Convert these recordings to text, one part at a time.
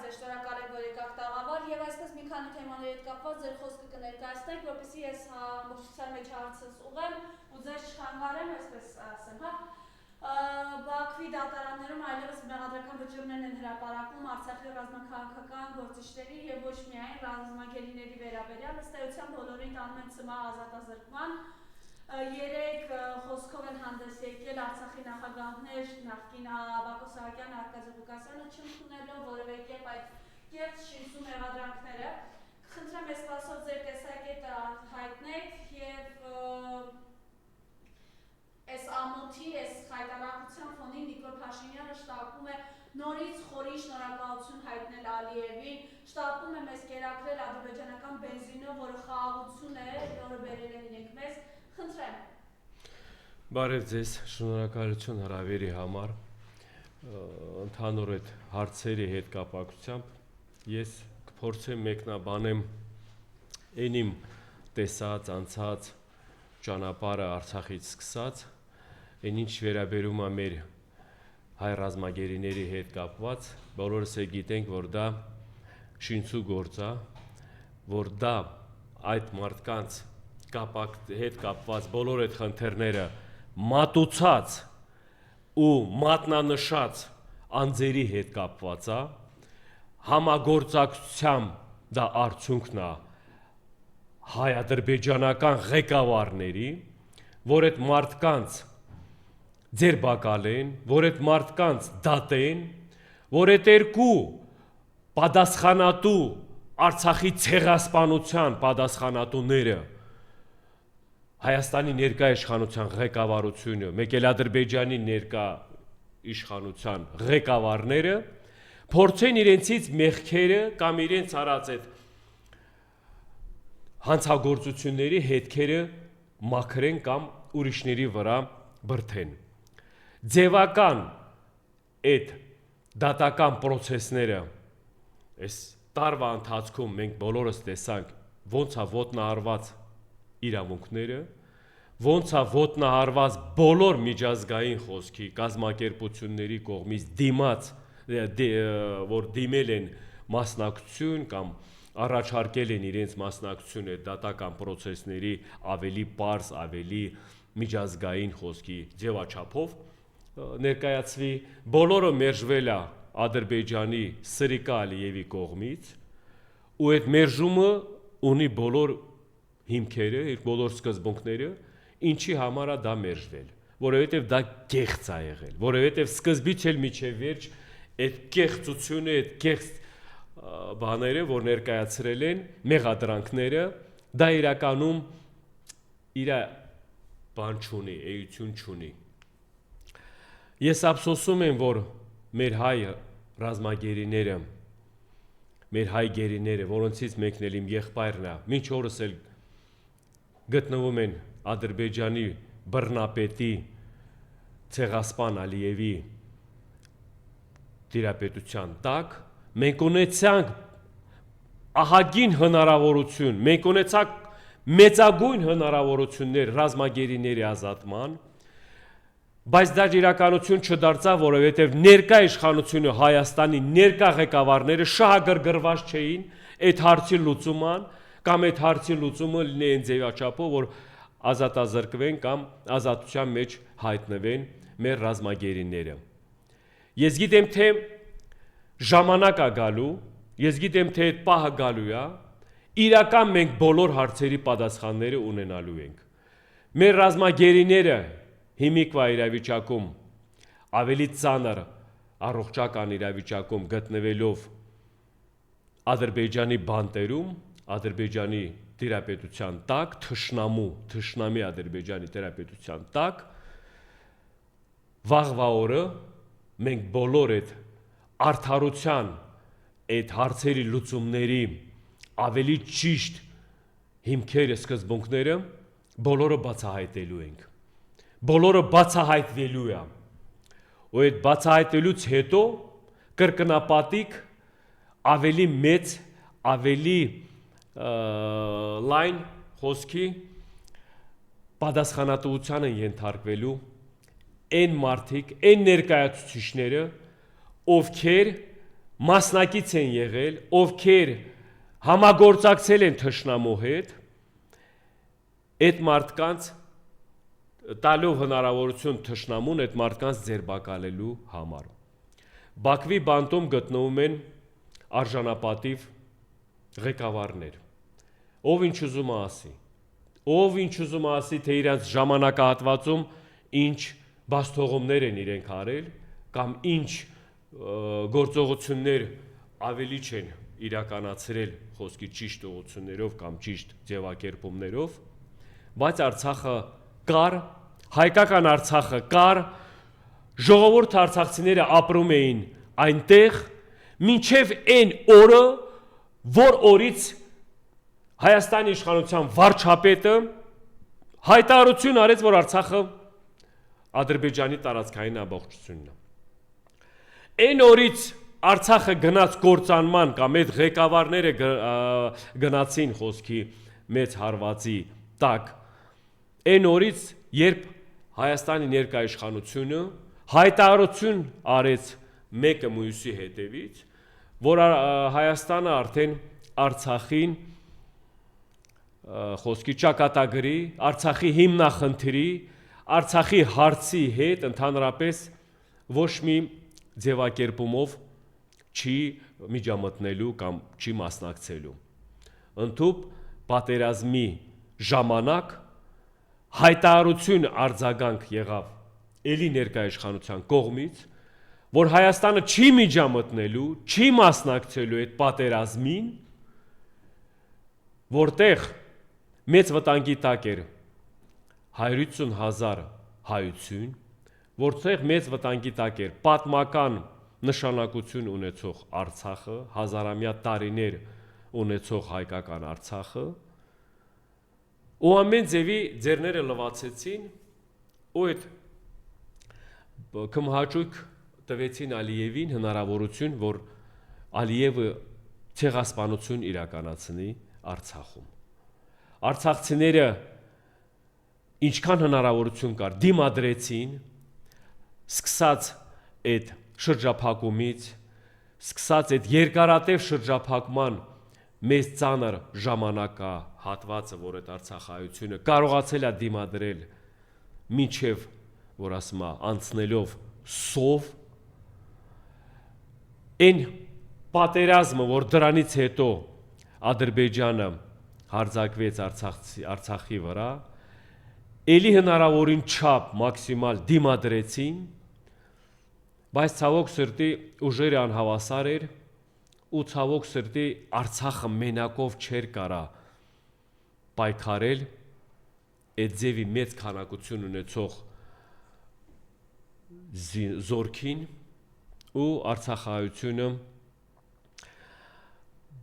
ձեզ, շնորհակալ եմ, որ եկաք տաղավար եւ այսպես մի քանի թեմաների հետ կապված ձեր խոսքը կներկայացնեք, որպեսզի ես ամբողջության մեջ հարցս ուղղեմ ու ձեզ չխանգարեմ, այսպես ասեմ, հա։ Բաքվի դատարաններում այլևս մեղադրական վճիռներ են հրապարակում Արցախի ռազմաքաղաքական գործիչների եւ ոչ միայն ռազմագերիների վերաբերյալ, ըստ էության բոլորին տանում են ցմահ ազատազրկման։ Երեք խոսքով են հանդես եկել Արցախի նախագահներ նախկին Բակո Սահակյանը, Արկադի Ղուկասյանը չընդունելով որևէ կերպ այդ կեղծ շինսու մեղադրանքները։ Խնդրեմ ես սպասով ձեր տեսակետը հայտնեք եւ այս ամոթի, այս հայտարարության ֆոնին Նիկոլ Փաշինյանը շտապում է նորից խորին շնորհակալություն հայտնել Ալիևին, շտապում է մեզ կերակրել ադրբեջանական բենզինով, որը խաղաղություն է, որը բերել են իրենք մեզ։ Խնդրեմ։ Բարև ձեզ, շնորհակալություն հրավերի համար։ Ընդհանուր այդ հարցերի հետ կապակցությամբ ես կփորձեմ մեկնաբանեմ այն իմ տեսած, անցած ճանապարհը Արցախից սկսած, այն ինչ վերաբերում է մեր հայ ռազմագերիների հետ կապված, բոլորս է գիտենք, որ դա շինցու գործ է, որ դա այդ մարդկանց հետ կապված բոլոր այդ խնդիրները մատուցած ու մատնանշած անձերի հետ կապված է, համագործակցությամբ դա արդյունքն է հայ-ադրբեջանական ղեկավարների, որ այդ մարդկանց ձերբակալեն, որ այդ մարդկանց դատեն, որ այդ երկու պատասխանատու Արցախի ցեղասպանության պատասխանատուները Հայաստանի ներկա իշխանության ղեկավարությունը, մեկ էլ Ադրբեջանի ներկա իշխանության ղեկավարները փորձեն իրենցից մեղքերը կամ իրենց արած այդ հանցագործությունների հետքերը մաքրեն կամ ուրիշների վրա բրթեն։ Ձևական այդ դատական պրոցեսները այս տարվա ընթացքում մենք բոլորս տեսանք ոնց է ոտնահարված իրավունքները, ոնց է ոտնահարված բոլոր միջազգային խոսքի կազմակերպությունների կողմից դիմաց, որ դիմել են մասնակցություն կամ առաջարկել են իրենց մասնակցությունը դատական պրոցեսների ավելի պարզ, ավելի միջազգային խոսքի ձևաչափով ներկայացվի, բոլորը մերժվել է Ադրբեջանի Սրիկա Ալիևի կողմից ու այդ մերժումը ունի բոլոր հիմքերը, իր բոլոր սկզբունքները, ինչի համար է դա մերժվել, որովհետև դա կեղծ է եղել, որովհետև սկզբից էլ մինչև վերջ այդ կեղծությունը, այդ կեղծ բաները, որ ներկայացրել են մեղադրանքները, դա իրականում իր բան չունի, էություն չունի։ Ես ափսոսում եմ, որ մեր հայ ռազմագերիները, մեր հայ գերիները, որոնցից մեկն էլ իմ եղբայրն է, մինչ օրս էլ գտնվում են Ադրբեջանի բռնապետի ցեղասպան Ալիևի տիրապետության տակ, մենք ունեցանք ահագին հնարավորություն, մենք ունեցանք մեծագույն հնարավորություններ ռազմագերիների ազատման, բայց դա իրականություն չդարձավ, որովհետև ներկա իշխանությունը Հայաստանի ներկա ղեկավարները շահագրգռված չէին այդ հարցի լուծման կամ այդ հարցի լուծումը լինի այն ձևաչափով, որ ազատազրկվեն կամ ազատության մեջ հայտնվեն մեր ռազմագերիները։ Ես գիտեմ, թե ժամանակ է գալու, ես գիտեմ, թե այդ պահը գալու է, իրական մենք բոլոր հարցերի պատասխանները ունենալու ենք։ Մեր ռազմագերիները հիմիկվա իրավիճակում ավելի ծանր առողջական իրավիճակում գտնվելով Ադրբեջանի բանտերում, Ադրբեջանի տիրապետության տակ, թշնամի Ադրբեջանի տիրապետության տակ, վաղվա օրը մենք բոլոր այդ արդարության, այդ հարցերի լուծումների ավելի ճիշտ հիմքերը, սկզբունքները բոլորը բացահայտելու ենք։ Բոլորը բացահայտվելու է։ Ու այդ բացահայտելուց հետո կրկնապատիկ ավելի մեծ, ավելի լայն խոսքի պատասխանատվության են ենթարկվելու այն մարդիկ, այն ներկայացուցիչները, ովքեր մասնակից են եղել, ովքեր համագործակցել են թշնամու հետ, այդ մարդկանց տալով հնարավորություն թշնամուն այդ մարդկանց ձերբակալելու համար։ Բաքվի բանտում գտնվում են արժանապատիվ ղեկավարներ, ով ինչ ուզում ասի, թե իրենց ժամանակահատվածում ինչ բաստողումներ են իրենք արել, կամ ինչ գործողություններ ավելի չեն իրականացրել խոսքի ճիշտ ուղղություններով կամ ճիշտ ձևակերպումներով, բայց Արցախը կար, հայկական Արցախը կար, ժողովուրդ արցախցիները ապրում էին այնտեղ, մինչև այն օրը, որ օրից Հայաստանի իշխանության վարչապետը հայտարարություն արեց, որ Արցախը Ադրբեջանի տարածքային ամբողջությունն է։ Այն օրից Արցախը գնաց կործանման կամ այդ ղեկավարները գնացին խոսքի մեծ հարվածի տակ, այն օրից, երբ Հայաստանի ներկայիշխանությունը հայտարարություն արեց մեկը մյուսի հետևից, որ Հայաստանը արդեն Արցախին խոսքի ճակատագրի, Արցախի հիմնախնդրի, Արցախի հարցի հետ ընդհանրապես ոչ մի ձևակերպումով չի միջամտնելու կամ չի մասնակցելու։ Ընդհուպ պատերազմի ժամանակ հայտարարություն արձագանք եղավ էլի ներկայիշխանության կողմից, որ Հայաստանը չի միջամտնելու, չի մասնակցելու այդ պատերազմին, որտեղ մեծ վտանգի տակ էր 150,000 հայություն, որտեղ մեծ վտանգի տակ էր պատմական նշանակություն ունեցող Արցախը, հազարամյա տարիներ ունեցող հայկական Արցախը, ու ամեն ձևի ձեռները լվացեցին, ու այդ կմհաճույք տվեցին Ալիևին հնարավորություն, որ Ալիևը ցեղասպանություն իրականացնի Արցախում։ Արցախցիները ինչքան հնարավորություն կար դիմադրեցին, սկսած այդ շրջափակումից, սկսած այդ երկարատև շրջափակման մեծ ծանր ժամանակահատվածը, որ այդ արցախայությունը կարողացել է դիմադրել մինչև, որ ասում է, անցնելով սով, այն պատերազմը, որ դրանից հետո Ադրբեջանը հարձակվեց Արցախի վրա, էլի հնարավորին չափ մաքսիմալ դիմադրեցին, բայց ցավոք սրտի ուժերը անհավասար էր, ու ցավոք սրտի Արցախը մենակով չէր կարա պայքարել այդ ձևի մեծ քանակություն ունեցող զորքին, ու Արցախայությունը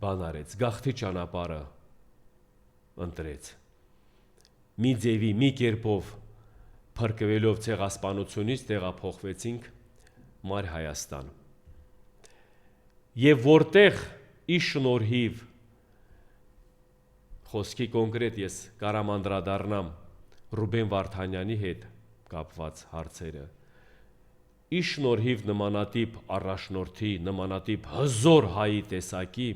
բանարեց, գաղթի ճանապարհը ընտրեց։ Մի ձևի, մի կերպով փրկվելով ցեղասպանությունից տեղափոխվեցինք Մար Հայաստան։ Եվ որտեղ ի շնորհիվ խոսքի կոնկրետ ես կարամ անդրադառնամ Ռուբեն Վարդանյանի հետ կապված հարցերը, ի շնորհիվ նմանատիպ առաջնորդի, նմանատիպ հզոր հայի տեսակի,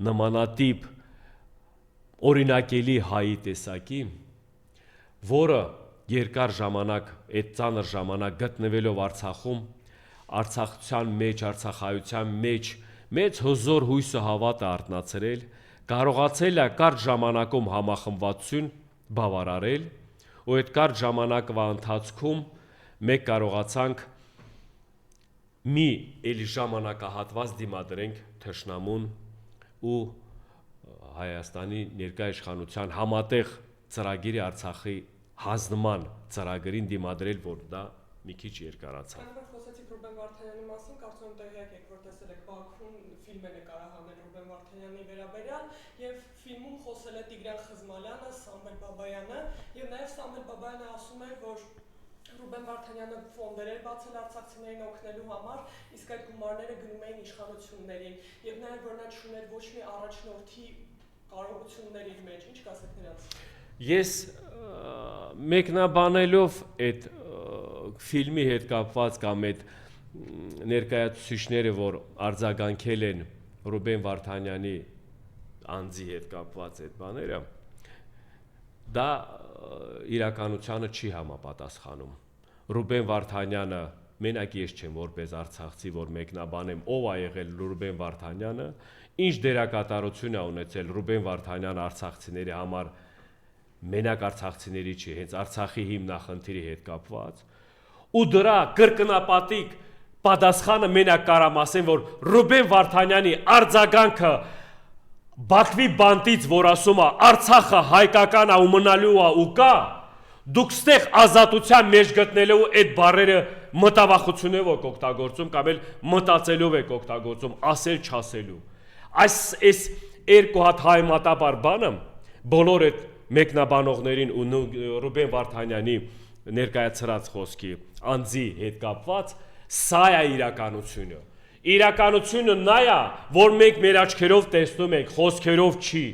նմանատիպ օրինակելի հայի տեսակի, որը երկար ժամանակ, այդ ծանր ժամանակ գտնվելով Արցախում, Արցախության մեջ, Արցախայության մեջ մեծ հզոր հույսը հավատը արտնացրել, կարողացել է կարճ ժամանակում համախմբվածություն բավարարել, ու այդ կարճ ժամանակվա ընթացքում մենք կարողացանք մի էլի ժամանակահատված դիմադրենք թշնամուն ու Հայաստանի ներկայիշխանության համատեղ ծրագիրի Արցախի հանձնման ծրագրին դիմադրել, որ դա մի քիչ երկարացավ։ Այնպես խոսեցիք Ռուբեն Վարդանյանի մասին, կարծում եմ տեղյակ եք, որ տեսել եք Բաքվում ֆիլմ է նկարահանել Ռուբեն Վարդանյանի վերաբերյալ, եւ ֆիլմում խոսել է Տիգրան Խզմալյանը, Սամվել Բաբայանը, եւ նաեւ Սամվել Բաբայանը ասում է, որ Ռուբեն Վարդանյանը ֆոնդեր էր բացել արցախցիներին օգնելու համար, իսկ այդ գումարները գնում էին իշխանություններին, եւ նաեւ որ նա չուներ ոչ մի առաջնորդի կարողություններ իր մեջ, ինչ կասեք նրանց։ Ես մեկնաբանելով այդ ֆիլմի հետ կապված կամ այդ ներկայացուցիչները, որ արձագանքել են Ռուբեն Վարդանյանի անձի հետ կապված այդ բաները, դա իրականությանը չի համապատասխանում։ Ռուբեն Վարդանյանը, մենակ ես չեմ որպես արցախցի, որ մեկնաբանեմ ով ա եղել Ռուբեն Վարդանյանը, ինչ դերակատարություն ա ունեցել Ռուբեն Վարդանյանը արցախցիների համար, մենակ արցախցիների չի, հենց Արցախի հիմնախնդիրի հետ կապված, ու դրա կրկնապատիկ պատասխանը մենակ կարամ ասեմ, որ Ռուբեն Վարդանյանի արձագանքը Բաքվի բանտից, որ ասում է Արցախը հայկական է ու մնալու է ու կա, դուք ստեղ ազատության մեջ գտնելու այդ բառերը մտավախությունով եք օգտագործում կամ էլ մտածելով եք օգտագործում, ասել չասելու։ Այս երկու հատ հայմատաբար բանը բոլոր այդ մեկնաբանողներին ու Ռուբեն Վարդանյանի ներկայացրած խոսքի անձի հետ կապված, սա է իրականությունը։ Իրականությունը նա է, որ մենք մեր աչքերով տեսնում ենք, խոսքերով չի։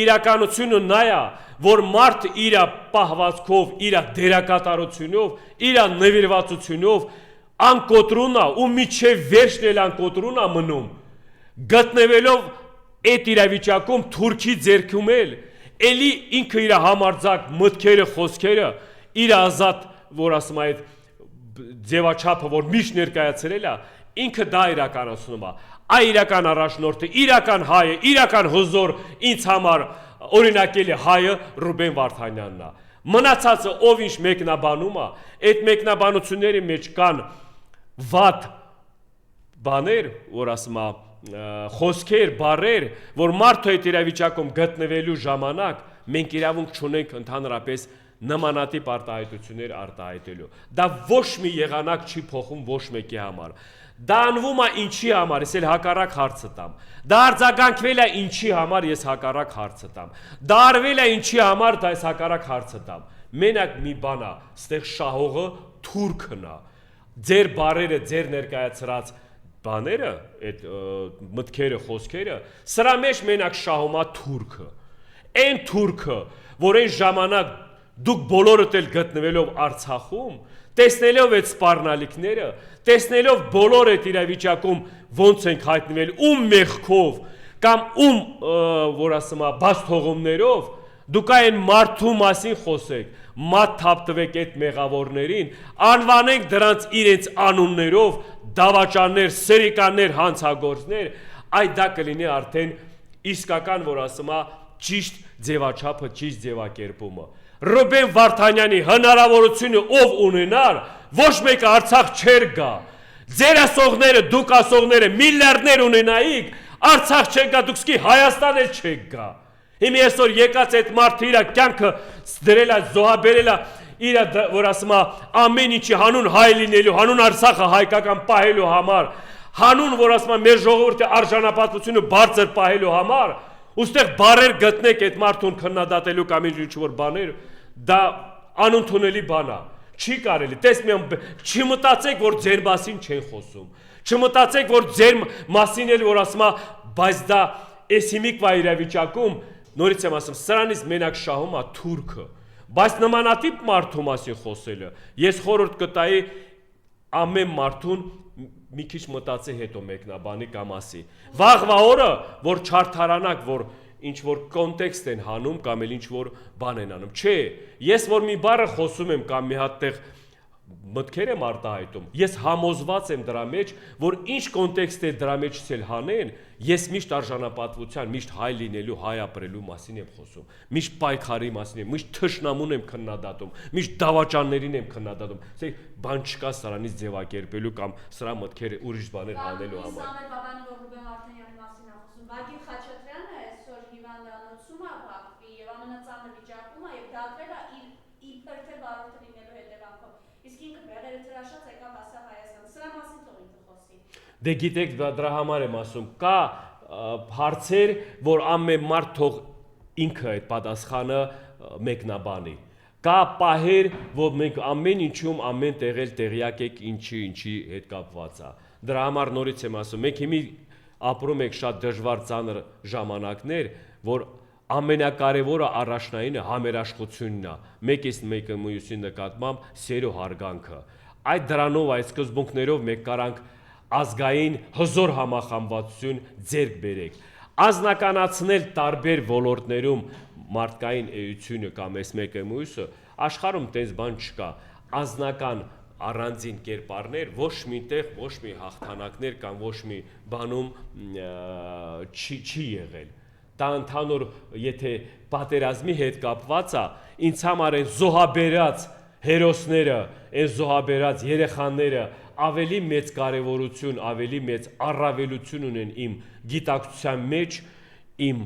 Իրականությունը նա է, որ մարդ իր պահվածքով, իր դերակատարությունով, իր նվիրվածությունով անկոտրուն է ու միջև վերջն էլ անկոտրուն է մնում, գտնվելով այդ իրավիճակում Թուրքի ձեռքում էլի ինքը իր համարձակ մտքերը, խոսքերը, իր ազատ, որ ասում այդ ձևաչափը, որ միշտ ներկայացրել է, ինքը դա իրականացնում է։ Այ իրական առաջնորդը, իրական հայը, իրական հզոր ինձ համար օրինակելի հայը Ռուբեն Վարդանյանն է։ Մնացածը ով ինչ մեկնաբանում է, այդ մեկնաբանությունների մեջ կան վատ բաներ, որ ասում է խոսքեր, բառեր, որ մարդը այդ իրավիճակում գտնվելու ժամանակ մենք իրավունք չունենք ընդհանրապես նմանատիպ արտահայտություններ արտահայտելու։ Դա ոչ մի եղանակ չի փոխում ոչ մեկի համար։ Դա անվում է ինչի համար, ես էլ հակառակ հարցը տամ։ Դա արձագանքվել է ինչի համար, ես հակառակ հարցը տամ։ Դա արվել է ինչի համար, դա ես հակառակ հարցը տամ։ Մենակ մի բան է, ստեղ շահողը թուրքն է։ Ձեր բարերը, ձեր ներկայացրած բաները, այդ մտքերը, խոսքերը, սրա մեջ մենակ շահում է թուրքը։ Այն թուրքը, որ այն ժամանակ դուք բոլորդ էլ գտնվելով Արցախում, տեսնելով այդ սպառնալիքները, տեսնելով բոլոր այդ իրավիճակում ոնց ենք հայտնվել, ում մեղքով կամ ում, որ ասում է, բաց թողումներով, դուք այն մարդու մասին խոսեք, մատ թափտվեք այդ մեղավորներին, անվանենք դրանց իրենց անուններով, դավաճաններ, սերիկաններ, հանցագործներ, այդ դա կլինի արդեն իսկական, որ ասում է, ճիշտ ձևաչափը, ճիշտ ձևակերպումը։ Ռուբեն Վարդանյանի հնարավորությունը ով ունենար, ոչ մեկը Արցախ չեր գա։ Ձեր ասողները, դուք ասողները միլիարդներ ունենայիք, Արցախ չեք գա, դուք սկի Հայաստան էլ չեք գա։ Հիմա այսօր եկած այդ մարդը իր կյանքը դրել է, զոհաբերել է, իր որ ասում է ամեն ինչի հանուն հայ լինելու, հանուն Արցախը հայկական պահելու համար, հանուն որ ասում է մեր ժողովրդի արժանապատվությունը բարձր պահելու համար, ուստեղ բարեր գտնեք այդ մարդուն քննադատելու կամ ինչ-որ բաներ, դա անընդունելի բան է։ Չի կարելի, տես մի չմտածեք, որ ձեր մասին չեն խոսում։ Չմտածեք, որ ձեր մասին էլ որ ասում է, բայց դա այս հիմիկվա իրավիճակում, նորից եմ ասում, սրանից մենակ շահում է թուրքը։ Բայց նմանատիպ մարդու մասին խոսելը, ես խորհուրդ կտայի ամեն մարդուն մի քիչ մտածի հետո մեկնաբանի կամ ասի։ Վաղվա օրը, որ չարթարանակ, որ ինչ որ կոնտեքստ են հանում կամ էլ ինչ որ բան են անում։ Չէ, ես որ մի բառը խոսում եմ կամ մի հատ տեղ մտքեր եմ արտահայտում, ես համոզված եմ դրա մեջ, որ ինչ կոնտեքստ է դրա մեջ ցել հանեն, ես միշտ արժանապատվության, միշտ հայ լինելու, հայ ապրելու մասին եմ խոսում, միշտ պայքարի մասին եմ, միշտ թշնամուն եմ քննադատում, միշտ դավաճաններին եմ քննադատում, ասե բան չկա սրանից ձևակերպելու կամ սրա մտքերը ուրիշ բաներ հանելու համար։ Սամվել Բաբանի Ռուբեն Վարդանյանի մասին է խոսում, Վագիլ Խաչատրյանը այսօր հիվանդանոցում է Բաքվի եւ ամենածանր վիճակում է եւ դատվել է իբր թե բարոյթը լինելու հետևանքով։ Իսկ ինքը բեղերը ծրաշած եկավ հասա Հայաստան։ Սրա մասին թող ինքը խոսի։ Դե գիտեք, դրա համար եմ ասում, կա հարցեր, որ ամեն մարդ թող ինքը այդ պատասխանը մեկնաբանի։ Կա պահեր, որ մենք ամեն ինչում ամեն տեղել տեղյակ եք ինչի հետ կապված է։ Դրա համար նորից եմ ասում, մենք հիմի ապրում ենք շատ դժվար ծանր ժամանակներ, որ ամենակարևորը առաջնայինը համերաշխությունն է, մեկից մեկը մյուսի նկատմամբ սեր ու հարգանքը։ այդ դրանով այդ սկզբունքներով մենք կարանք ազգային հզոր համախմբվածություն ձեռք բերենք, անձնականացնել տարբեր ոլորտներում մարդկային էությունը կամ այս մեկը մյուսը, աշխարհում տես բան չկա, անձնական առանձին կերպարներ ոչ միտեղ ոչ մի հաղթանակներ կամ ոչ մի բանում չի եղել։ Դա ընդհանուր եթե պատերազմի հետ կապված է, ինձ համար են զոհաբերած հերոսները, այն զոհաբերած երեխաները ավելի մեծ կարևորություն, ավելի մեծ առավելություն ունեն իմ գիտակցության մեջ, իմ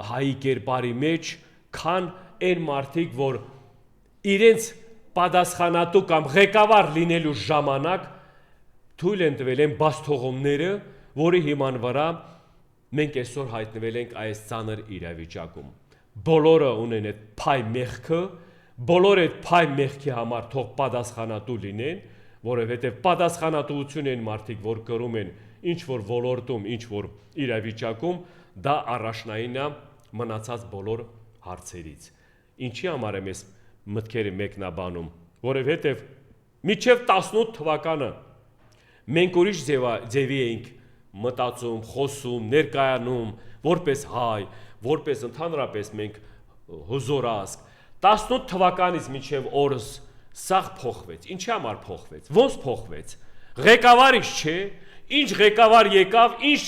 հայի կերպարի մեջ, քան այն մարդիկ, որ իրենց պատասխանատու կամ ղեկավար լինելու ժամանակ թույլ են տվել են բաստողումները, որի հիման վրա մենք այսօր հայտնվել ենք այս ծանր իրավիճակում։ Բոլորը ունեն այդ փայ մեղքը, բոլորը այդ փայ մեղքի համար թող պատասխանատու լինեն, որովհետև պատասխանատվություն են մարդիկ, որ կրում են ինչ որ ոլորտում, ինչ որ իրավիճակում, դա առաջնային է մնացած բոլոր հարցերից։ Ինչի համար եմ ես մտքերը մեկնաբանում, որովհետև մինչև 18 թվականը մենք ուրիշ ձևի էինք մտածում, խոսում, ներկայանում, որպես հայ, որպես ընդհանրապես մենք հզոր ազգ։ 18 թվականից մինչև օրս սաղ փոխվեց։ Ինչի համար փոխվեց։ Ոնց փոխվեց։ Ղեկավարից չէ, ինչ ղեկավար եկավ, ինչ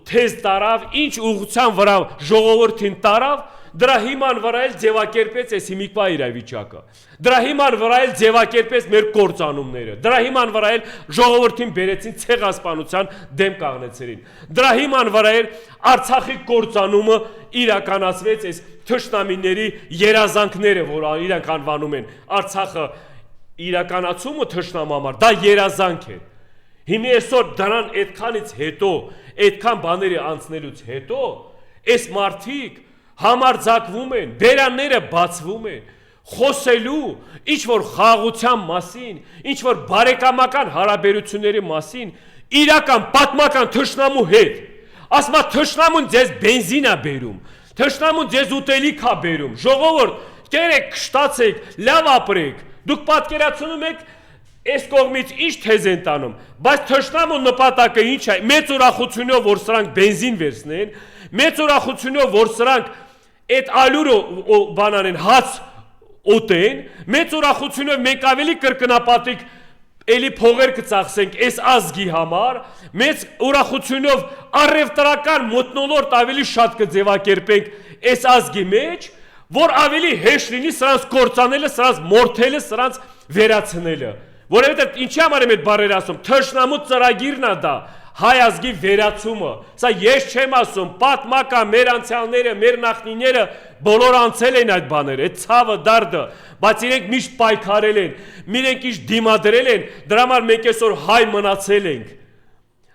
թեզ տարավ, ինչ ուղղության վրա ժողովրդին տարավ, դրա հիման վրա էլ ձևակերպեց այս հիմիկվա իրավիճակը։ Դրա հիման վրա էլ ձևակերպեց մեր կործանումները։ Դրա հիման վրա էլ ժողովրդին բերեցին ցեղասպանության դեմ կանգնեցրին։ Դրա հիման վրա էլ Արցախի կործանումը իրականացվեց այս թշնամիների երազանքները, որ իրանք անվանում են Արցախը իրականացումը թշնամամար, դա երազանք է։ Հիմա այսօր դրան այդքանից հետո, այդքան բաների անցնելուց հետո, այս մարդիկ համարձակվում են, բերանները բացվում են, խոսելու ինչ որ խաղաղության մասին, ինչ որ բարեկամական հարաբերությունների մասին, իրական պատմական թշնամու հետ։ Ասում է թշնամուն ձեզ բենզին է բերում, թշնամուն ձեզ ուտելիք է բերում, ժողովուրդ, կերեք, կշտացեք, լավ ապրեք, դուք պատկերացնում եք այս կողմից ինչ թեզ են տանում, բայց թշնամու նպատակը ինչ է, մեծ ուրախությունով, որ սրանք բենզին վերցնեն, մեծ ուրախությունով, որ սրանք այդ ալյուրը բանանեն հաց ուտեն, մեծ ուրախությունով մենք ավելի կրկնապատիկ էլի փողեր կծախսենք այս ազգի համար, մեծ ուրախությունով առևտրական մթնոլորտ ավելի շատ կձևակերպենք այս ազգի մեջ, որ ավելի հեշտ լինի սրանց կործանելը, սրանց մորթելը, սրանց վերացնելը։ Որովհետև ինչի համար եմ այդ բառերը ասում, թշնամու ծրագիրն է դա, հայ ազգի վերացումը։ Սա ես չեմ ասում, պատմական մեր անցյալները, մեր նախնիները բոլոր անցել են այդ բաները, այդ ցավը, դարդը, բայց իրենք միշտ պայքարել են, իրենք ինչ դիմադրել են, դրա համար մենք այսօր հայ մնացել ենք։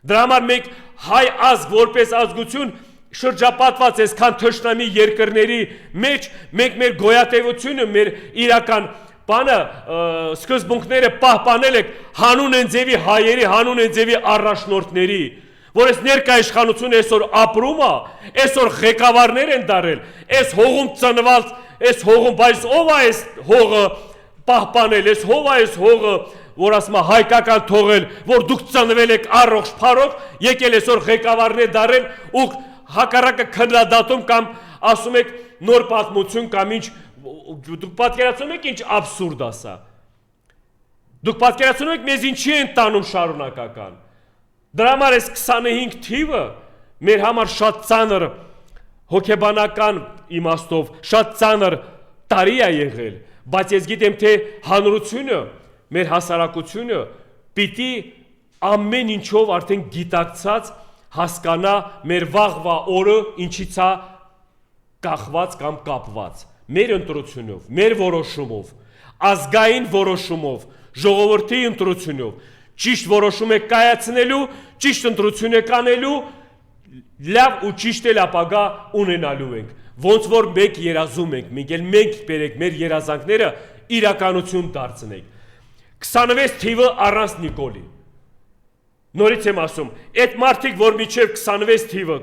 Դրա համար մենք հայ ազգ որպես ազգություն շրջապատված այսքան թշնամի երկրների մեջ, մենք մեր գոյատևությունը, մեր իրական բանը սկզբունքները պահպանել եք հանուն են ձևի հայերի, հանուն են ձևի առաջնորդների, որ այս ներկա իշխանությունը այսօր ապրում է, այսօր ղեկավարներ են դարել, այս հողում ծնված, այս հողում, բայց ով է այս հողը պահպանել, այս ով է այս հողը, որ ասում է հայկական թողել, որ դուք ծնվել եք առողջ փառող, եկել այսօր ղեկավարներ դարել ու հակառակը քննադատում կամ ասում եք նոր պատմություն կամ ինչ դուք պատկերացնում եք ինչ աբսուրդ է սա։ Դուք պատկերացնում եք մեզ ինչի են տանում շարունակական։ Դրա համար այս 25 թիվը մեր համար շատ ծանր հոգեբանական իմաստով, շատ ծանր տարի է եղել, բայց ես գիտեմ թե հանրությունը, մեր հասարակությունը պիտի ամեն ինչով արդեն գիտակցած հասկանա մեր վաղվա օրը ինչից է կախված կամ կապված։ Մեր ընտրությունով, մեր որոշումով, ազգային որոշումով, ժողովրդի ընտրությունով, ճիշտ որոշում է կայացնելու, ճիշտ ընտրություն է կանելու, լավ ու ճիշտ էլ ապագա ունենալու ենք։ Ոնց որ մենք երազում ենք, մենք բերեք մեր երազանքները իրականություն դարձնենք։ 26 թիվը առանց Նիկոլի։ Նորից եմ ասում, այդ մարդիկ, որ մինչև 26 թիվը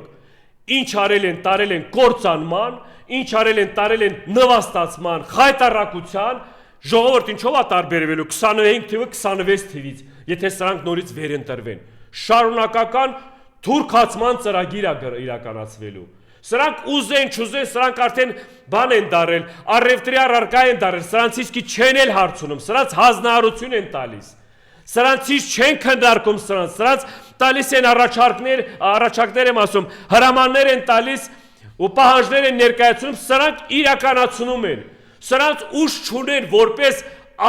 ինչ արել են, տարել են կործանման, ինչ արել են, տարել են նվաստացման, խայտառակության, Ժողովուրդ ինչով է տարբերվելու 25 թիվը 26 թիվից, եթե սրանք նորից վերընտրվեն։ Շարունակական թուրքացման ծրագիր է իրականացվելու։ Սրանք ուզեն, չուզեն, սրանք արդեն բան են դարել, առևտրի առարկա են դարել, սրանցից კი չեն էլ հարցնում, սրանց հանձնարարություն են տալիս։ Սրանցից չեն քննարկում սրանց տալիս են առաջարկներ եմ ասում, հրամաններ են տալիս ու պահանջներ են ներկայացնում, սրանք իրականացնում են։ Սրանց ուժ չունեն որպես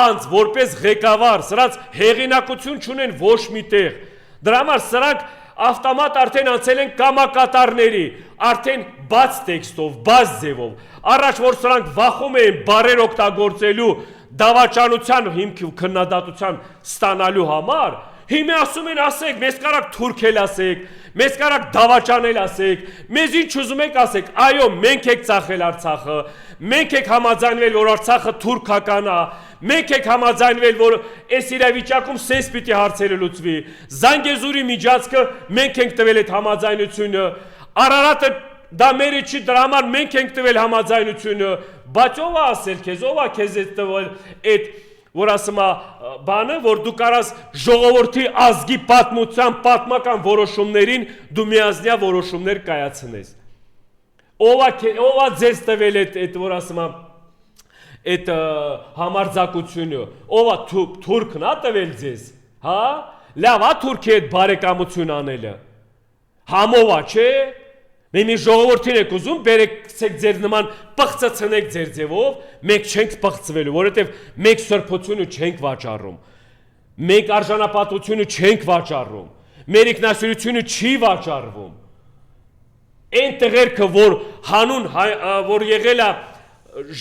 անձ, որպես ղեկավար, սրանց հեղինակություն չունեն ոչ միտեղ։ Դրա համար սրանք ավտոմատ արդեն անցել են կամակատարների, արդեն բաց տեքստով, բաց ձևով։ Առաջ որ սրանք վախում էին բարեր օգտագործելու դավաճանության հիմքի ու քննադատության ստանալու համար, հիմա ասում են ասեք, մեզ կարաք թուրքել ասեք, մեզ կարաք դավաճանել ասեք, մեզ ինչ ուզում եք ասեք, այո, մենք եք ծախել Արցախը, մենք եք համաձայնվել, որ Արցախը թուրքական է, մենք եք համաձայնվել, որ այս իրավիճակում սենց պիտի հարցերը լուծվի, Զանգեզուրի միջանցքը մենք ենք տվել այդ համաձայնությունը, Արարատը դա մերը չի, դրա համար մենք ենք տվել համաձայնությունը, բայց ով է ասել քեզ, ով է քեզ այդ տվել այդ որ ասում է բանը, որ դու կարաս ժողովրդի ազգի պատմության պատմական որոշումներին դու միազնյա որոշումներ կայացնես։ Ով է ձեզ տվել այդ որ ասում է այդ համարձակությունը, ով է թուրքն է տվել ձեզ, հա? Լավ է թուրքի այդ բարեկամություն անելը։ Համով է, չէ՞։ Մենք ժողովրդին եք ուզում, բերեք ձեր նման պղծացնեք ձեր ձևով, մենք չենք պղծվելու, որովհետև մենք սրբությունը չենք վաճառում, մենք արժանապատվությունը չենք վաճառում, մեր ինքնասիրությունը չի վաճառվում։ Այն տղերքը, որ հանուն, որ եղել է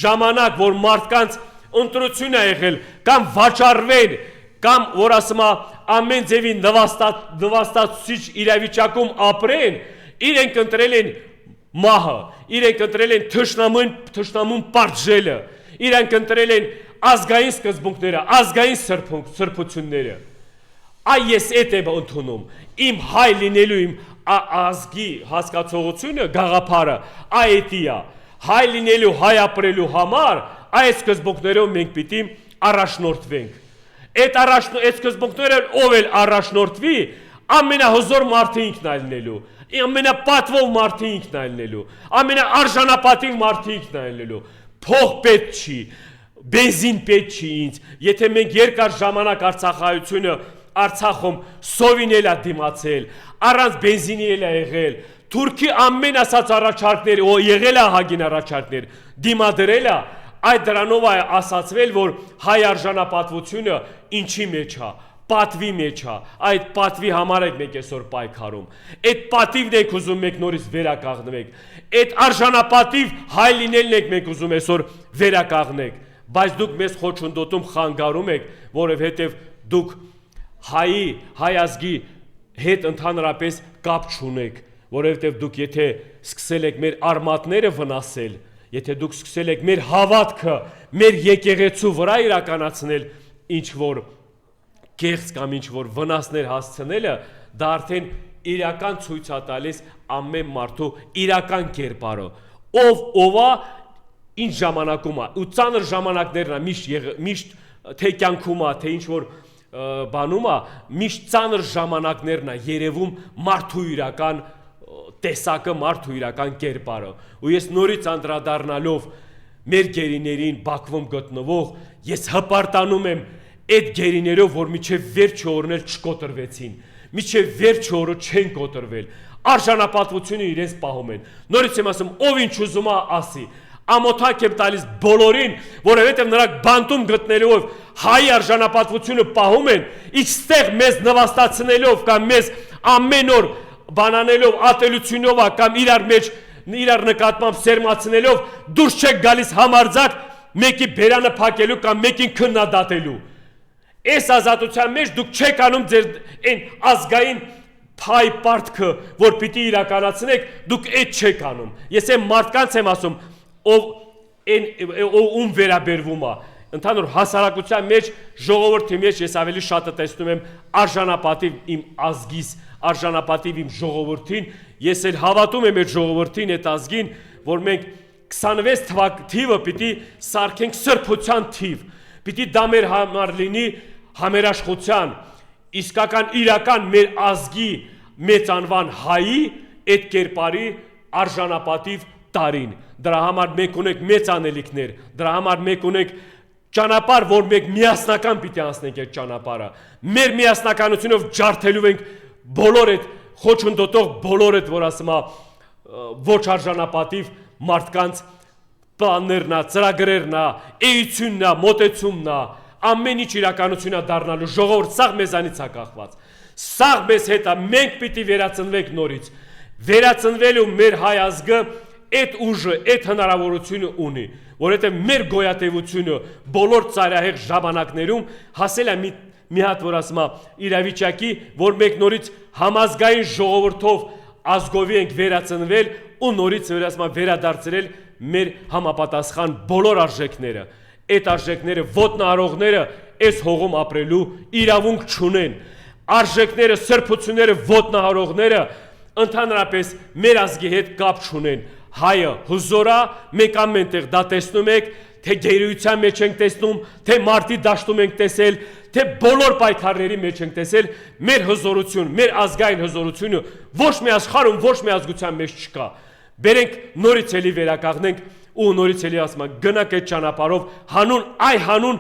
ժամանակ, որ մարդկանց ընտրություն է եղել, կամ վաճառվեն, կամ որ ասում է ամեն ձևի նվաստացուցիչ իրավիճակում ապրեն, իրենք ընտրել են մահը, իրենք ընտրել են թշնամուն պարտժելը, իրենք ընտրել են ազգային սկզբունքները, ազգային սրբությունները։ Այ ես էդ եմ ընդունում, իմ հայ լինելու իմ ազգի հասկացողությունը, գաղափարը, այդի է, հայ լինելու, հայ ապրելու համար, այդ սկզբունքներով մենք պիտի առաջնորդվենք։ Այդ սկզբունքները ով էլ առաջնորդվի, ամենահզոր մարդը ինքն է լինելու, ամենապատվով մարդը ինքն է լինելու, ամենաարժանապատիվ մարդը ինքն է լինելու, փող պետք չի, բենզին պետք չի ինձ, եթե մենք երկար ժամանակ Արցախայությունը Արցախում սովինել է դիմացել, առանց բենզինի էլ է եղել, Թուրքի ամեն ասած առաջարկներ, եղել է հագին առաջարկներ, դիմադրել է, այդ դրանով է ասացվել, որ հայ արժանապատվությունը ինչի մեջ է, պատվի մեջ է, այդ պատվի համար եք մենք այսօր պայքարում, այդ պատիվն եք ուզում մենք նորից վերականգնվենք, այդ արժանապատիվ հայ լինելն եք մենք ուզում այսօր վերականգնենք, բայց դուք մեզ խոչընդոտում խանգարում եք, որովհետև դուք հայ ազգի հետ ընդհանրապես կապ չունեք, որովհետև դուք եթե սկսել եք մեր արմատները վնասել, եթե դուք սկսել եք մեր հավատքը, մեր եկեղեցու վրա իրականացնել ինչ-որ կեղծ կամ ինչ-որ վնասներ հասցնելը, դա արդեն իրական ցույց է տալիս ամեն մարդու իրական կերպարը, ով է, ինչ ժամանակում է, ու ծանր ժամանակներն է, միշտ թե կյանքում է, թե ինչ-որ բանում է, միշտ ծանր ժամանակներն է երևում մարդու իրական տեսակը, մարդու իրական կերպարը, ու ես նորից անդրադառնալով մեր գերիներին Բաքվում գտնվող, ես հպարտանում եմ այդ գերիներով, որ միջև վերջը օրներ չկոտրվեցին, միջև վերջը օրը չեն կոտրվել, արժանապատվությունը իրենց պահում են, նորից եմ ասում, ով ինչ ուզում է ասի, ամոթակ եմ տալիս բոլորին, որովհետև նրանք բանտում գտնելով հայ արժանապատվությունը պահում են, իստեղ մեզ նվաստացնելով կամ մեզ ամեն օր բանանելով ատելությունով կամ իրար նկատմամբ սերմացնելով դուրս չեք գալիս համարձակ մեկի բերանը փակելու կամ մեկին քննադատելու։ Այս ազատության մեջ դուք չեք անում ձեր այն ազգային փայ պարտքը, որ պիտի իրականացնեք, դուք այդ չեք անում։ Ես այն մարդկանց եմ ասում, ում վերաբերվում է, ընդհանուր հասարակության մեջ, ժողովրդի մեջ ես ավելի շատը տեսնում եմ արժանապատիվ իմ ազգիս, արժանապատիվ իմ ժողովրդին, ես էլ հավատում եմ այդ ժողովրդին, այդ ազգին, որ մենք 26 թիվը պիտի սարքենք սրբության թիվ, Պիտի դա մեր համար լինի համերաշխության, իսկական իրական մեր ազգի մեծանվան հայի այդ կերպարի արժանապատիվ տարին։ Դրա համար մենք ունենք մեծ անելիքներ, դրա համար մենք ունենք ճանապարհ, որ մենք միասնական պիտի անցնենք այդ ճանապարհը։ Մեր միասնականությունով ջարդելու ենք բոլոր այդ խոչընդոտող բոլոր այդ, որ ասում է, ոչ արժանապատիվ մարդկանց պլաններն է, ծրագրերն է, էությունն է, մոտեցումն է, ամեն ինչ իրականություն է դառնալու, ժողովուրդ, սաղ մեզանից է կախված։ Սաղ մեզ հետ է, մենք պիտի վերածնվենք նորից։ Վերածնվելու մեր հայ ազգը այդ ուժը, այդ հնարավորությունը ունի, որովհետև մեր գոյատևությունը բոլոր ծայրահեղ ժամանակներում հասել է մի հատ, որ ասում է, իրավիճակի, որ մենք նորից համազգային ժողովրդով ազգովի ենք վերածնվել ու նորից վերադարձրել մեր համապատասխան բոլոր արժեքները։ Այդ արժեքները ոտնահարողները այս հողում ապրելու իրավունք չունեն։ Արժեքները, սրբությունները, ոտնահարողները ընդհանրապես մեր ազգի հետ կապ չունեն։ Հայը հզորա, մենք ամենտեղ դա տեսնում եք, թե գերության մեջ ենք տեսնում, թե մարտի դաշտում ենք տեսել, թե բոլոր պայքարների մեջ ենք տեսել, մեր հզորություն, մեր ազգային հզորությունը ոչ մի աշխարհում, ոչ մի ազգության մեջ չկա։ Բերենք նորից էլի վերականգնենք ու նորից էլի ասում եմ, գնանք այդ ճանապարհով հանուն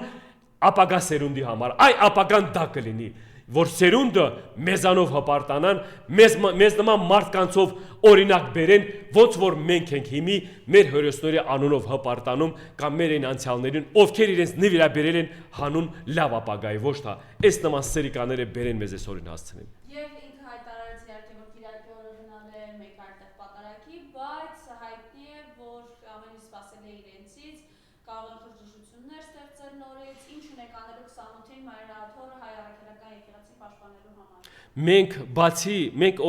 ապագա սերունդի համար, ապագան դա կլինի, որ սերունդը մեզանով հպարտանան, մեզ նման մարդկանցով օրինակ բերեն, ոնց որ մենք ենք հիմի մեր հորոսների անունով հպարտանում կամ մեր այն անցյալներին, ովքեր իրենց նվիրաբերել են հանուն լավ ապագայի, ոչ թե այս նման սերիկաները բերեն մեզ այսօրին հասցնեն։ Եվ ինքը հայտարարեց իհարկե, որ Կիրակի օրը գնալ է մեկ այդտեղ պատարագի, բայց հայտնի է, որ ամեն ինչ սպասել է իրենցից, կարող են խրճշություններ ստեղծել նորից, ինչ ունեք անելու 28-ին Մայրաթորը հայ առաքելական եկեղեցին պաշտպանելու համար։ Մենք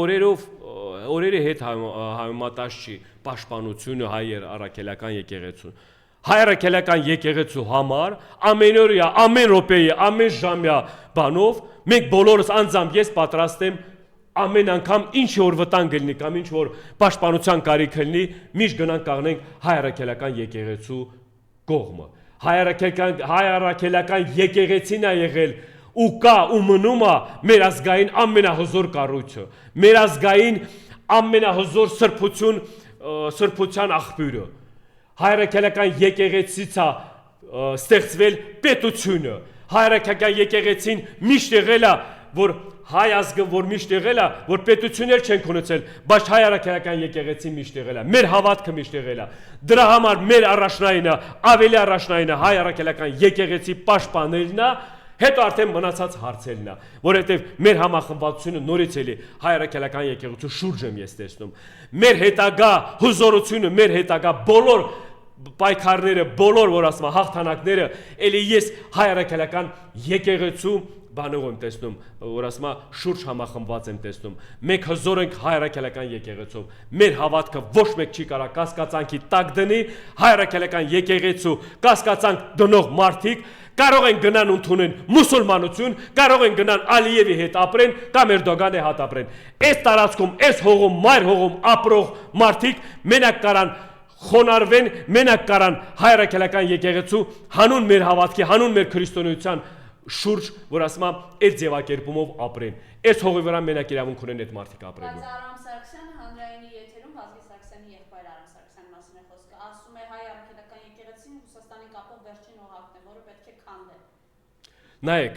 օրերի հետ համեմատած չի պաշտպանությունը հայ առաքելական եկեղեցուն։ Հայ առաքելական եկեղեցու համար ամենօրյա, ամեն րոպեի, ամեն ժամյա բանով մենք բոլորս անձամբ ես պատրաստ եմ ամեն անգամ ինչ որ վտանգ լինի կամ ինչ որ պաշտպանության կարիք լինի, միշտ գնանք կանգնենք հայ առաքելական եկեղեցու կողմը։ Հայ առաքելական եկեղեցին է եղել ու կա ու մնում է մեր ազգային ամենահզոր կառույցը, մեր ազգային ամենահզոր սրբության աղբյուրը։ Հայ առաքելական եկեղեցից է ստեղծվել պետությունը։ Հայ առաքելական եկեղեցին միշտ եղել է, որ հայ ազգը որ միշտ եղել է, որ պետություններ չենք ունեցել, բայց հայ առաքելական եկեղեցին միշտ եղել է, մեր հավատքը միշտ եղել է։ Դրա համար մեր առաջնայինը, ավելի առաջնայինը հայ առաքելական եկեղեցի պաշտպանելն է, հետո արդեն մնացած հարցերն է, որովհետև մեր համախմբվածությունը նորից էլի հայ առաքելական եկեղեցու շուրջ եմ ես տեսնում։ Մեր հետագա հզորությունը, մեր հետագա բոլոր պայքարները, բոլոր որ ասում հաղթանակները, էլի ես հայ առաքելական եկեղեցու բանով եմ տեսնում, որ ասում շուրջ համախմբված եմ տեսնում։ Մենք հզոր ենք հայ առաքելական եկեղեցով։ Մեր հավատքը ոչ մեկ չի կարող կասկածանքի տակ դնի, հայ առաքելական եկեղեցու կասկածանք դնող մարդիկ կարող են գնան ընդունեն մուսուլմանություն, կարող են գնան Ալիևի հետ ապրեն կամ Էրդոգանի հետ ապրեն։ Այս տարածքում, այս հողում, մայր հողում ապրող մարդիկ մենակ կարան խոնարհվեն, մենակ կարան հայ առաքելական եկեղեցու հանուն մեր հավատքի, հանուն մեր քրիստոնեության շուրջ, որ ասում եմ, այդ ձևակերպումով ապրեն։ Այս հողի վրա մենակ իրավունք ունեն այդ մարդիկ ապրելու։ Բայց Արամ Սարգսյանը հանրայինի եթերում Վազգեն Սարգսյանի եղբայր Արամ Սարգսյանի մասին է խոսքը, ասում է հայ առաքելական եկեղեցին Ռուսաստանի կապող վերջին օղակն է, որը պետք է քանդել։ Նայեք,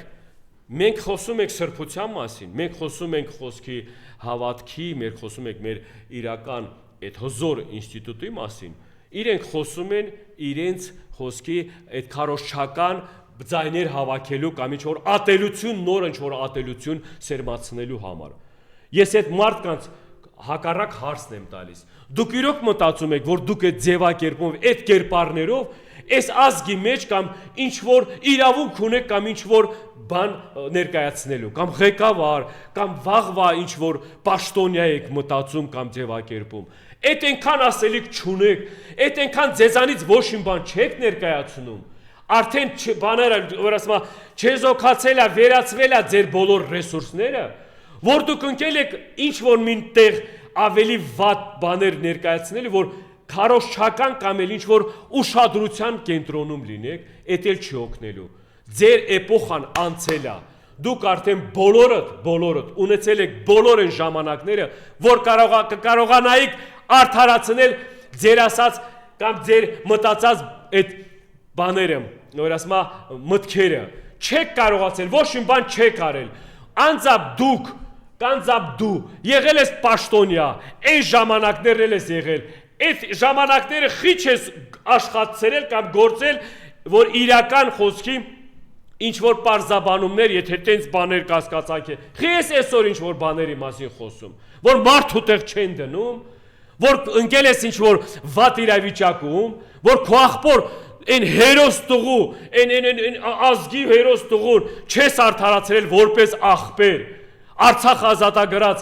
մենք խոսում ենք սրբության մասին, մենք խոսում ենք խոսքի հավատքի, մենք խոսում ենք մեր իրական այդ հզոր ինստիտուտի մասին, իրենք խոսում են իրենց խոսքի այդ քարոզչական ձայներ հավաքելու կամ ինչ-որ ատելություն, նոր ինչ-որ ատելություն սերմացնելու համար։ Ես այդ մարդկանց հակառակ հարցն եմ տալիս։ Դուք իրոք մտածում եք, որ դուք այդ ձևակերպով, այդ կերպարներով այս ազգի մեջ կամ ինչ-որ իրավունք ունեք կամ ինչ-որ բան ներկայացնելու, կամ ղեկավար, կամ վաղվա ինչ-որ պաշտոնյա եք մտածում կամ ձևակերպում։ Այդ այնքան ասելիք չունեք, այդ այնքան ձեզանից ոչ մի բան չեք ներկայացնում։ Արդեն բաները, որ ասում եմ, չեզոքացել է, վերացվել է ձեր բոլոր ռեսուրսները, որ դուք ընկել եք ինչ-որ մինտեղ ավելի վատ բաներ ներկայացնելու, որ քարոզչական կամ էլ ինչ-որ ուշադրության կենտրոնում լինեք, էդ էլ չի օգնելու։ Ձեր էպոխան անցել է։ Դուք արդեն բոլորդ ունեցել եք բոլոր այն ժամանակները, որ կարողանայիք արդարացնել ձեր ասած կամ ձեր մտածած այդ բաները, նոր ասма մտքերը։ Չեք կարողացել, ոչ մի բան չեք արել։ Անձամբ դու եղել ես պաշտոնյա, այն ժամանակներն ես եղել, այդ ժամանակները խիչ ես աշխատել կամ գործել, որ իրական խոսքի ինչ որ պարզաբանումներ, եթե տենց բաներ կասկածանք է, խի ես այսօր ինչ որ բաների մասին խոսում, որ մարդու տեղ չեն դնում, որ ընկել ես ինչ որ վատ իրավիճակում, որ քո աղբոր այն հերոս տղու, այն ազգի հերոս տղուն չես արդարացրել որպես աղբեր, Արցախ ազատագրած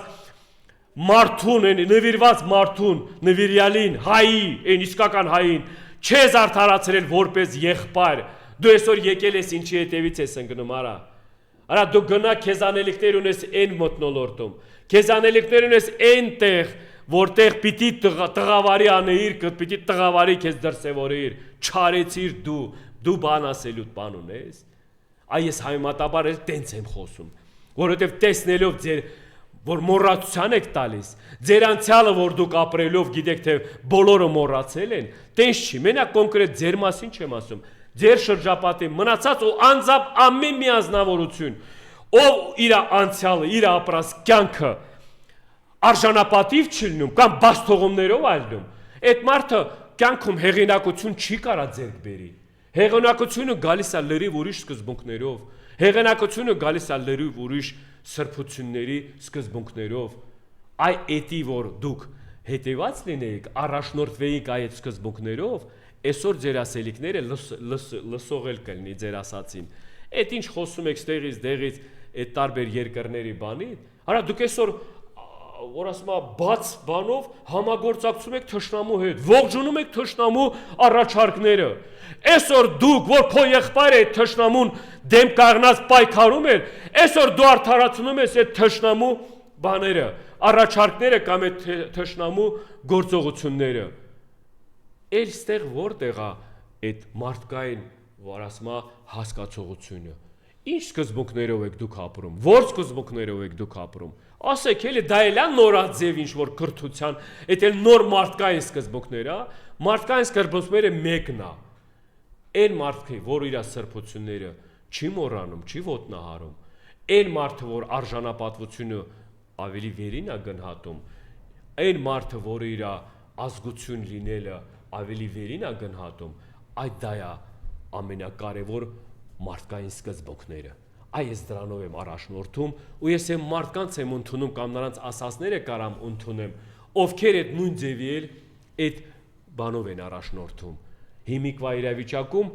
մարդուն, այն նվիրված մարդուն, նվիրյալին, հայի, այն իսկական հային, չես արդարացրել որպես եղբայր, դու այսօր եկել ես ինչի հետևից ես ընկնում, արա դու գնա քեզ անելիքներ ունես այն մթնոլորտում, քեզ անելիքներ ունես այնտեղ, որտեղ պիտի տղավարի անեիր, պիտի տղավարի քեզ դրսևորեիր, չարեցիր դու բան ասելու բան ունես, այս համեմատաբար էլ տենց եմ խոսում, որովհետև տեսնելով ձեր, որ մոռացության եք տալիս, ձեր անցյալը, որ դուք ապրելով գիտեք, թե բոլորը մոռացել են, տենց չի, մենակ կոնկրետ ձեր մասին չեմ ասում, ձեր շրջապատի մնացած ու անձամբ ամեն մի անձնավորություն, ով իր անցյալը, իր ապրած կյանքը արժանապատիվ չի լինում կամ բաստողումներով այլնում, այդ մարդը կյանքում հեղինակություն չի կարա ձեռք բերի, հեղինակությունը գալիս է լրիվ ուրիշ սկզբունքներով, հեղինակությունը գալիս է լրիվ ուրիշ սրբությունների սկզբունքներով, այ էտի որ դուք հետևած լինեիք, առաջնորդվեիք այդ սկզբունքներով, այսօր ձեր ասելիքները լսողել կլինի ձեր ասացին, այդ ինչ խոսում եք ստեղից դեղից այդ տարբեր երկրների բանի, արա դուք այսօր որ ասում է բաց բանով համագործակցում եք թշնամու հետ, ողջունում եք թշնամու առաջարկները, այսօր դուք, որ քո եղբայրը այդ թշնամուն դեմ կանգնած պայքարում էր, այսօր դու արդարացնում ես այդ թշնամու բաները, առաջարկները կամ այդ թշնամու գործողությունները, էլ ստեղ որտեղ է այդ մարդկային, որ ասում է հասկացողությունը, ինչ սկզբունքներով եք դուք ապրում, որ սկզբունքներով եք դուք ապրում, ասեք էլի դա էլ է նորաձև ինչ որ կրթության, այդ էլ նոր մարդկային սկզբունքներ է, մարդկային սկզբունքները մեկն է, այն մարդը, որ իր սրբությունները չի մոռանում, չի ոտնահարում, այն մարդը, որ արժանապատվությունը ավելի վերին է գնահատում, այն մարդը, որ իր ազգություն լինելը ավելի վերին է գնահատում, այդ դա է ամենակարևոր մարդկային սկզբունքները, այս դրանով եմ առաջնորդում ու ես եմ մարդկանց եմ ընդունում կամ նրանց ասածները կարամ ընդունեմ, ովքեր այդ նույն ձևի էլ այդ բանով են առաջնորդում, հիմիկվա իրավիճակում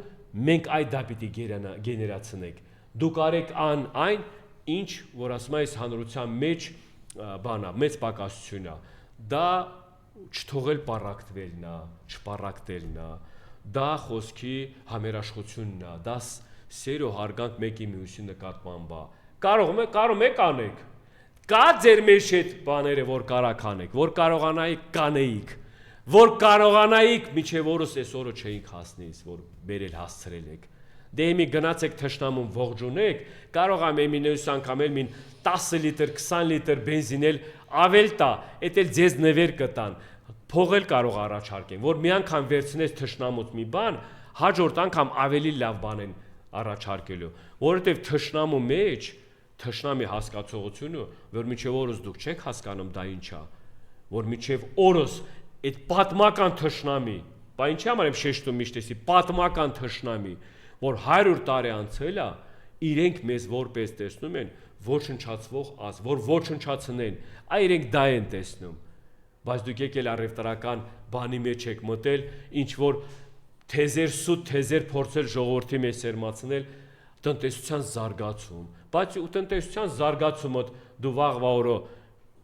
մենք այդ դա պիտի գեներացնենք, դուք արեք այն, ինչ, որ ասում այս հանրության մեջ բանա, մեծ պակասություն է, դա չթողել պառակտվելն է, չպառակտելն է, դա խոսքի համերաշխությունն է, դա սեր ու հարգանք մեկի մյուսի նկատմամբ է, կարող եք անեք, կա ձեր մեջ այդ բաները, որ կարաք անեք, որ կարողանայիք կանեիք, որ կարողանայիք միջև օրս այս օրը չէինք հասնից, որ բերել հասցրել եք, դե եմի գնացեք թշնամուն ողջունեք, կարող եմ եմի նույս անգամ էլ մին 10 լիտր, 20 լիտր բենզին էլ ավել տա, էդ էլ ձեզ նվեր կտան, փող էլ կարող առաջարկեն, որ մի անգամ վերցնես թշնամուց մի բան, հաջորդ անգամ ավելի լավ բան են առաջարկելու, որովհետև թշնամու մեջ, թշնամի հասկացողությունը, որ միջև օրս դուք չեք հասկանում դա ինչ է, որ միջև օրս այդ պատմական թշնամի, բա ինչի համար եմ շեշտում միշտ էսի, պատմական թշնամի, որ 100 տարի անցել է, իրենք մեզ որպես տեսնում են, ոչնչացվող ազգ, որ ոչնչացնեն, այ իրենք դա են տեսնում, բայց դուք եկել առևտրական բանի մեջ եք մտել, ինչ որ թեզեր սուտ, թեզեր փորձել ժողովրդի մեջ սերմացնել, տնտեսության զարգացում, բայց ու տնտեսության զարգացումը դու վաղվա օրը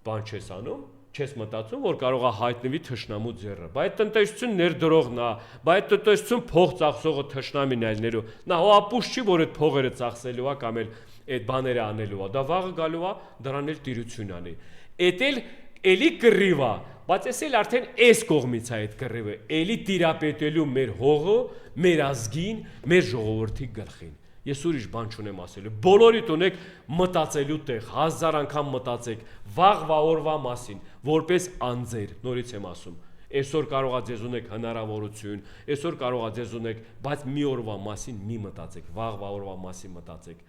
բան չես անում, չես մտածում, որ կարող է հայտնվի թշնամու ձեռը, բայց տնտեսություն ներդրողն է, բայց տնտեսություն փող ծախսողը թշնամին այլներու, նա հոապուշ չի, որ այդ փողերը ծախսելու է կամ էլ այդ բաները անելու է, դա վաղը գալու է, դրան էլ տիրություն անի, էդ էլ էլի կռիվ է, բայց ես էլ արդեն այս կողմից է այդ կռիվը, էլի տիրապետելու մեր հողը, մեր ազգին, մեր ժողովրդի գլխին, Ես ուրիշ բան չունեմ ասելու։ Բոլորիդ ունեք մտածելու տեղ, 1000 անգամ մտածեք վաղվա օրվա մասին, որպես անձեր, նորից եմ ասում։ Այսօր կարողա ձեզ ունեք հնարավորություն, այսօր կարողա ձեզ ունեք, բայց մի օրվա մասին մի մտածեք, վաղվա օրվա մասին մտածեք։